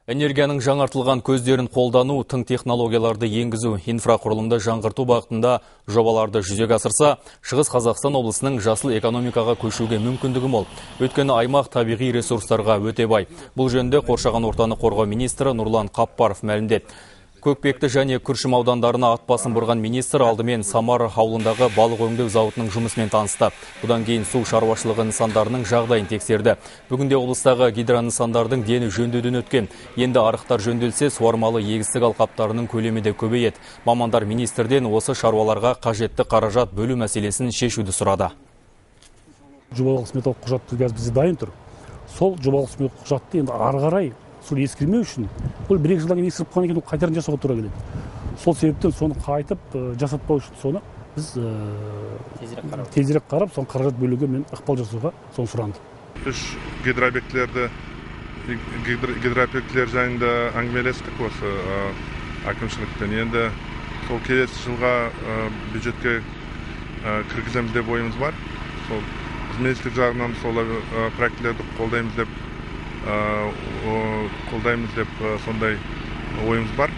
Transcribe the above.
Энергияның жаңартылған көздерін қолдану, тың технологияларды енгізу, инфрақұрылымды жаңғырту бағытында жобаларды жүзеге асырса, Шығыс Қазақстан облысының жасыл экономикаға көшуге мүмкіндігі мол. Өйткені аймақ табиғи ресурстарға өте бай. Бұл жөнінде Қоршаған ортаны қорғау министрі Нұрлан Қаппаров мәлімдеді. Көкпекті және Күршім аудандарына ат басын бұрған министр алдымен Самар ауылындағы балық өңдеу зауытының жұмысымен танысты. Бұдан кейін су шаруашылығы нысандарының жағдайын тексерді. Бүгінде облыстағы гидронысандардың дені жөндеуден өткен. Енді арықтар жөнделсе, суармалы егістік алқаптарының көлемі де көбейеді. Мамандар министрден осы шаруаларға қажетті қаражат бөлу мәселесін шешуді сұрады. Жобалық сметалық құжаты қазір бізде дайын тұр. Сол жобалық сметалық құжатты енді ары қарай соны ескірмеу үшін, бұл 1-2 жылдан кейін ескіріп қалған екен, қайтадан жасауға тура келеді. Сол себептен соны қайтып жасатпау үшін соны біз тезірек қарап, соны қаражат бөлуге мен ықпал жасауға соны сұранды. Үш гидрообъектілер жайында әңгімелестік осы әкімшілікпен. Енді сол келесі жылға бюджетке кіргіземіз деп ойымыз бар. Сол министрлік жағынан сол проектілерді қолдаймыз деп сондай ойымыз бар.